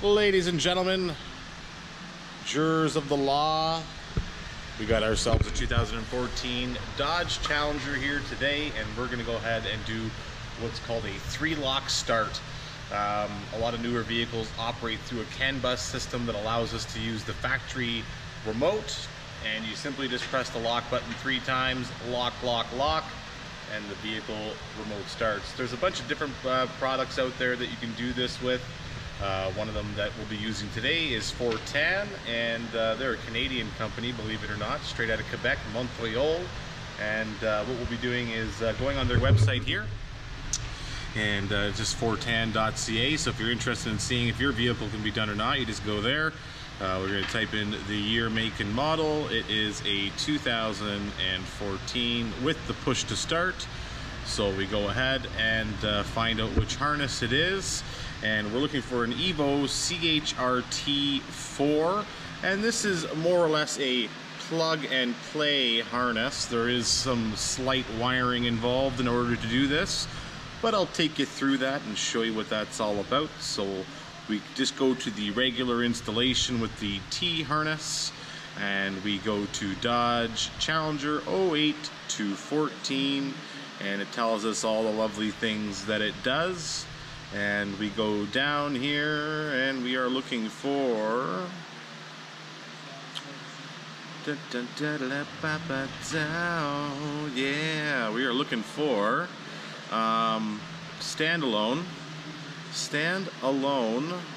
Ladies and gentlemen, jurors of the law, we got ourselves a 2014 Dodge Challenger here today, and we're going to go ahead and do what's called a 3-lock start. A lot of newer vehicles operate through a CAN bus system that allows us to use the factory remote, and you simply just press the lock button 3 times, lock, lock, lock, and the vehicle remote starts. There's a bunch of different products out there that you can do this with. One of them that we'll be using today is Fortin, and they're a Canadian company, believe it or not, straight out of Quebec, Montreal. And what we'll be doing is going on their website here, and just fortin.ca. So if you're interested in seeing if your vehicle can be done or not, you just go there. We're going to type in the year, make, and model. It is a 2014 with the push to start. So we go ahead and find out which harness it is. And we're looking for an Evo CHRT4. And this is more or less a plug and play harness. There is some slight wiring involved in order to do this, but I'll take you through that and show you what that's all about. So we just go to the regular installation with the T harness, and we go to Dodge Challenger 08 to 14, and it tells us all the lovely things that it does. And we go down here and we are looking for yeah, we are looking for standalone,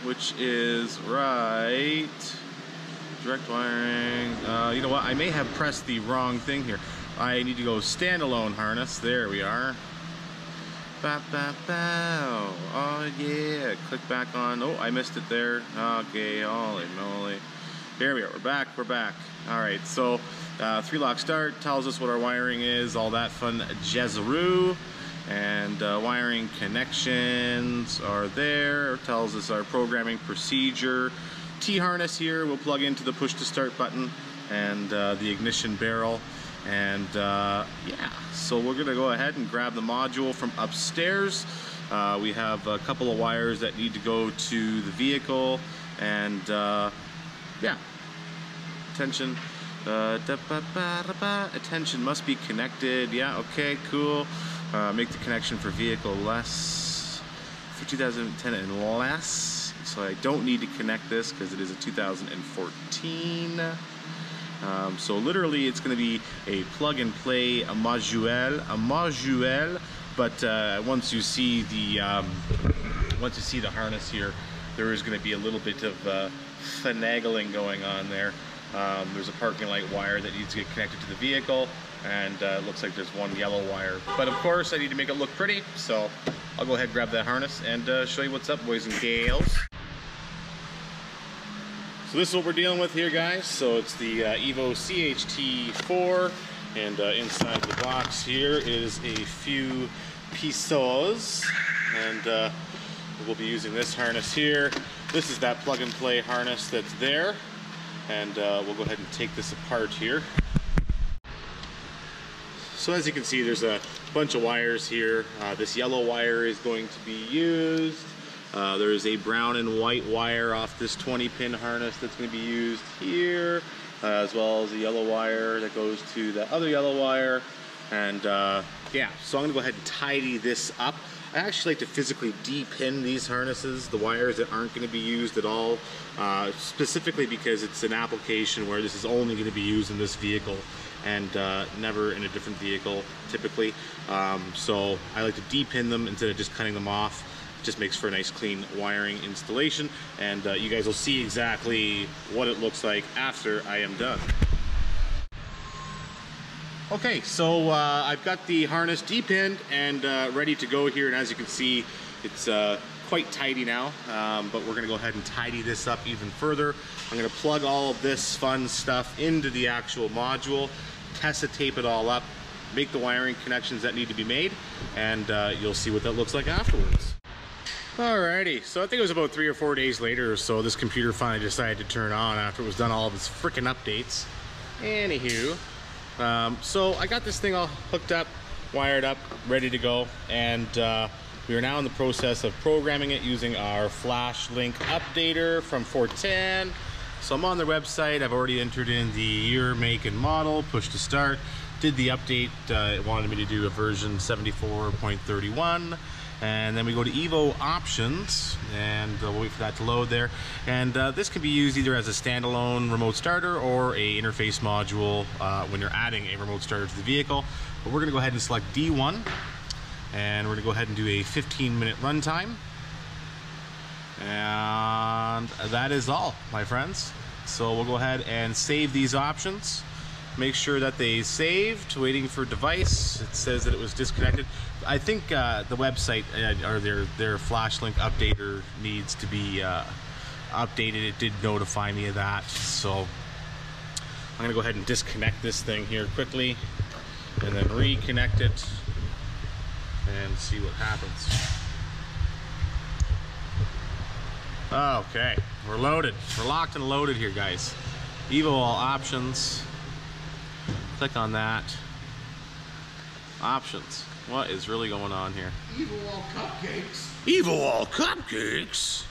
which is right, direct wiring. You know what, I may have pressed the wrong thing here. I need to go standalone harness. There we are. Oh yeah, click back on. Oh, I missed it there. Okay, holy moly. There we are, we're back. Alright, so 3-lock start tells us what our wiring is, all that fun jazzaroo. And wiring connections are there, tells us our programming procedure. T-harness here, we'll plug into the push to start button and the ignition barrel. And yeah, so we're gonna go ahead and grab the module from upstairs. We have a couple of wires that need to go to the vehicle, and yeah, attention, attention must be connected. Yeah, okay, cool. Make the connection for vehicle less, for 2010 and less. So I don't need to connect this because it is a 2014. So literally it's going to be a plug and play, a module, but once you see the harness here, there is going to be a little bit of finagling going on there. There's a parking light wire that needs to get connected to the vehicle, and it looks like there's one yellow wire. But of course I need to make it look pretty, so I'll go ahead and grab that harness and show you what's up, boys and gals. So this is what we're dealing with here, guys. So it's the Evo CHT4, and inside the box here is a few pieces, and we'll be using this harness here. This is that plug and play harness that's there, and we'll go ahead and take this apart here. So as you can see, there's a bunch of wires here. This yellow wire is going to be used. There is a brown and white wire off this 20-pin harness that's going to be used here, as well as a yellow wire that goes to the other yellow wire. And yeah, so I'm going to go ahead and tidy this up. I actually like to physically de-pin these harnesses, the wires that aren't going to be used at all, specifically because it's an application where this is only going to be used in this vehicle and never in a different vehicle typically. So I like to de-pin them instead of just cutting them off. Just makes for a nice clean wiring installation, and you guys will see exactly what it looks like after I am done. Okay, so I've got the harness de-pinned and ready to go here, and as you can see, it's quite tidy now, but we're gonna go ahead and tidy this up even further. I'm gonna plug all of this fun stuff into the actual module, test it, tape it all up, make the wiring connections that need to be made, and you'll see what that looks like afterwards. Alrighty, so I think it was about 3 or 4 days later or so, this computer finally decided to turn on after it was done all of its frickin' updates. Anywho, so I got this thing all hooked up, wired up, ready to go, and We are now in the process of programming it using our flash link updater from Fortin. So I'm on their website. I've already entered in the year, make, and model, push to start. Did the update. It wanted me to do a version 74.31. And then we go to Evo options, and we'll wait for that to load there. And this can be used either as a standalone remote starter or a interface module when you're adding a remote starter to the vehicle. But we're gonna go ahead and select D1, and we're gonna go ahead and do a 15-minute runtime. And that is all, my friends. So we'll go ahead and save these options. Make sure that they saved. Waiting for device. It says that it was disconnected. I think the website or their flash link updater needs to be updated. It did notify me of that. So I'm gonna go ahead and disconnect this thing here quickly, and then reconnect it, and see what happens. Okay, we're loaded. We're locked and loaded here, guys. Evo all options. Click on that. Options. What is really going on here? Evil all cupcakes. Evil all cupcakes.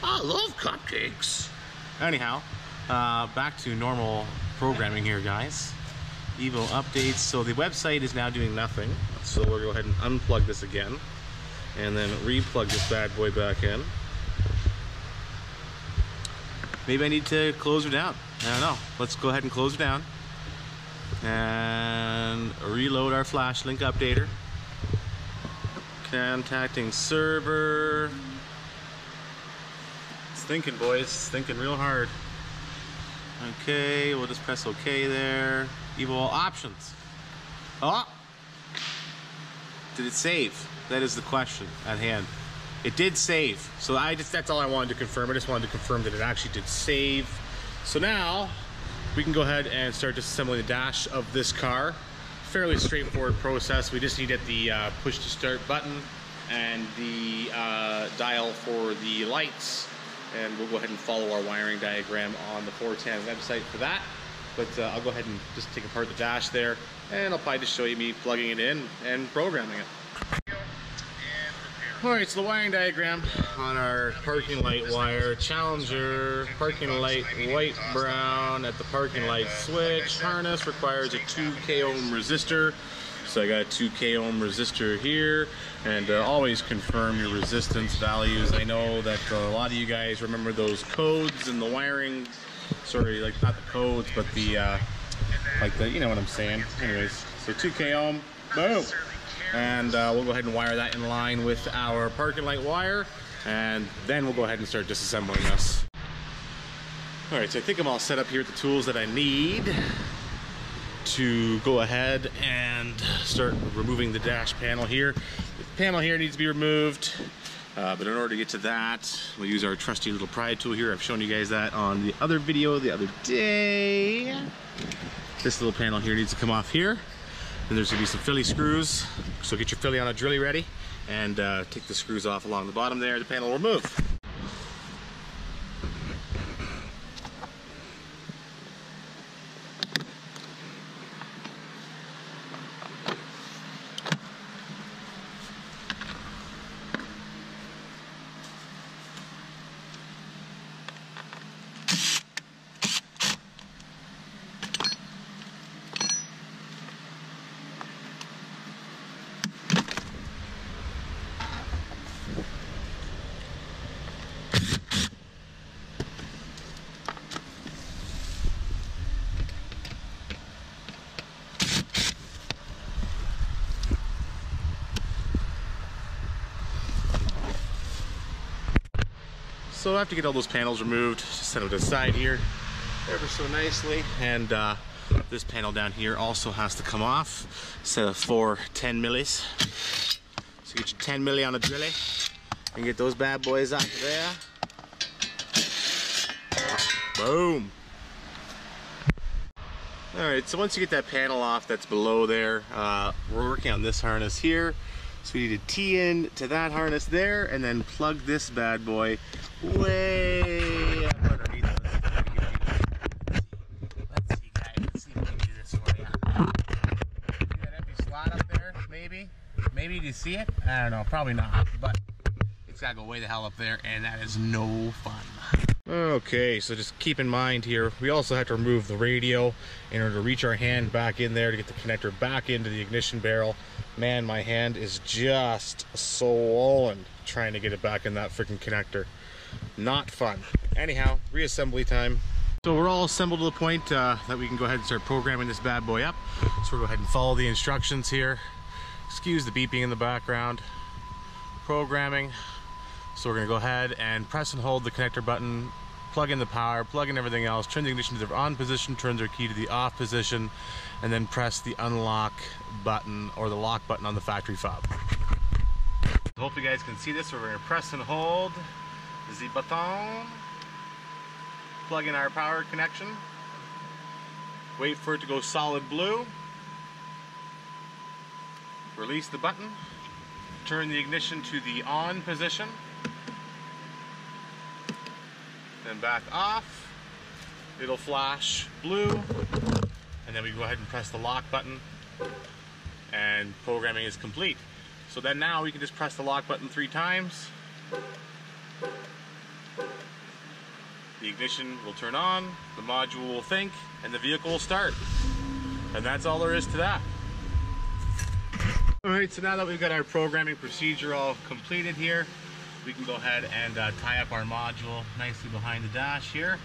I love cupcakes. Anyhow, back to normal programming here, guys. Evo updates. So the website is now doing nothing. So we'll go ahead and unplug this again, and then replug this bad boy back in. Maybe I need to close her down. I don't know. Let's go ahead and close her down and reload our flash link updater. Contacting server. It's thinking, boys. It's thinking real hard. Okay, we'll just press OK there. Evo all options. Oh! Did it save? That is the question at hand. It did save. So that's all I wanted to confirm. I just wanted to confirm that it actually did save. So now we can go ahead and start disassembling the dash of this car. Fairly straightforward process. We just need to hit the push to start button and the dial for the lights, and we'll go ahead and follow our wiring diagram on the Fortin website for that. But I'll go ahead and just take apart the dash there, and I'll probably just show you me plugging it in and programming it. Alright, so the wiring diagram on our parking light wire. Challenger, parking light white brown at the parking light switch. Harness requires a 2K ohm resistor. So I got a 2K ohm resistor here. And always confirm your resistance values. I know that a lot of you guys remember those codes in the wiring. Sorry, like not the codes, but the, you know what I'm saying. Anyways, so 2K ohm, boom. And we'll go ahead and wire that in line with our parking light wire, and then we'll go ahead and start disassembling this. All right, so I think I'm all set up here with the tools that I need to go ahead and start removing the dash panel here. The panel here needs to be removed, but in order to get to that, we'll use our trusty little pry tool here. I've shown you guys that on the other video the other day. This little panel here needs to come off here. And there's gonna be some Philly screws, so get your Philly on a drilly ready, and take the screws off along the bottom there. The panel will move. So I have to get all those panels removed, just set them to the side here ever so nicely. And this panel down here also has to come off, set of 4 10 millis. So get your 10 milli on a drilly and get those bad boys out of there. Boom. Alright, so once you get that panel off that's below there, we're working on this harness here. So we need to tee in to that harness there and then plug this bad boy way up underneath us. Let's see, guys. Let's see if we can do this for you. See that empty slot up there? Maybe? Maybe you see it? I don't know, probably not, but it's gotta go way the hell up there, and that is no fun. Okay, so just keep in mind here, we also have to remove the radio in order to reach our hand back in there to get the connector back into the ignition barrel. Man, my hand is just swollen trying to get it back in that freaking connector. Not fun. Anyhow, reassembly time. So we're all assembled to the point that we can go ahead and start programming this bad boy up. So we'll go ahead and follow the instructions here. Excuse the beeping in the background. Programming. So we're gonna go ahead and press and hold the connector button, plug in the power, plug in everything else, turn the ignition to the on position, turn our key to the off position, and then press the unlock button or the lock button on the factory fob. Hopefully you guys can see this. So we're gonna press and hold the button, plug in our power connection, wait for it to go solid blue, release the button, turn the ignition to the on position, then back off. It'll flash blue, and then we go ahead and press the lock button, and programming is complete. So then now we can just press the lock button 3 times. The ignition will turn on, the module will think, and the vehicle will start. And that's all there is to that. Alright, so now that we've got our programming procedure all completed here, we can go ahead and tie up our module nicely behind the dash here.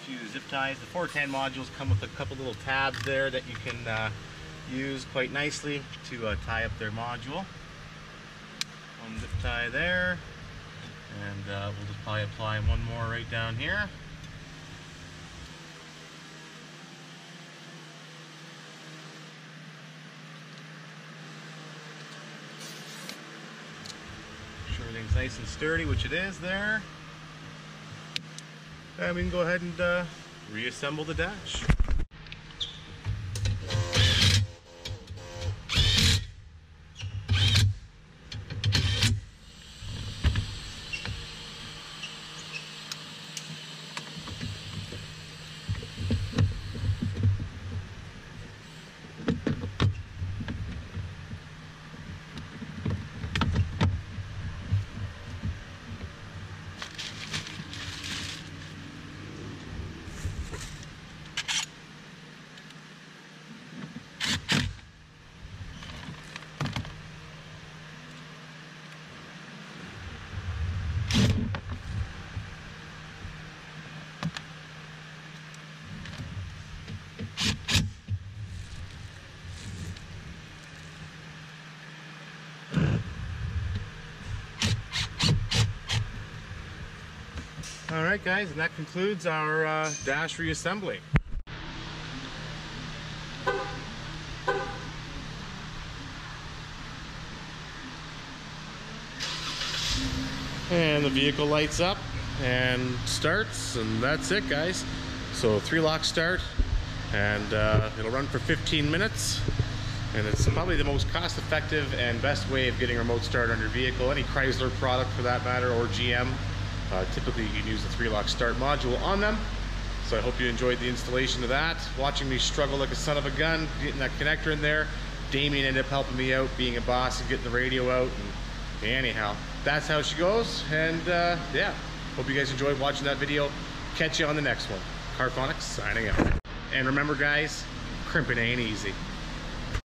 A few zip ties. The Fortin modules come with a couple little tabs there that you can use quite nicely to tie up their module. One zip tie there, and we'll just probably apply one more right down here. Make sure everything's nice and sturdy, which it is there. And we can go ahead and reassemble the dash. Alright guys, and that concludes our dash reassembly. And the vehicle lights up and starts, and that's it guys. So 3-lock start, and it'll run for 15 minutes. And it's probably the most cost-effective and best way of getting a remote start on your vehicle, any Chrysler product for that matter, or GM. Typically you can use the 3-lock start module on them. So I hope you enjoyed the installation of that. Watching me struggle like a son of a gun, getting that connector in there. Damien ended up helping me out, being a boss and getting the radio out. And anyhow, that's how she goes. And yeah, hope you guys enjoyed watching that video. Catch you on the next one. CarPhonix signing out. And remember guys, crimping ain't easy.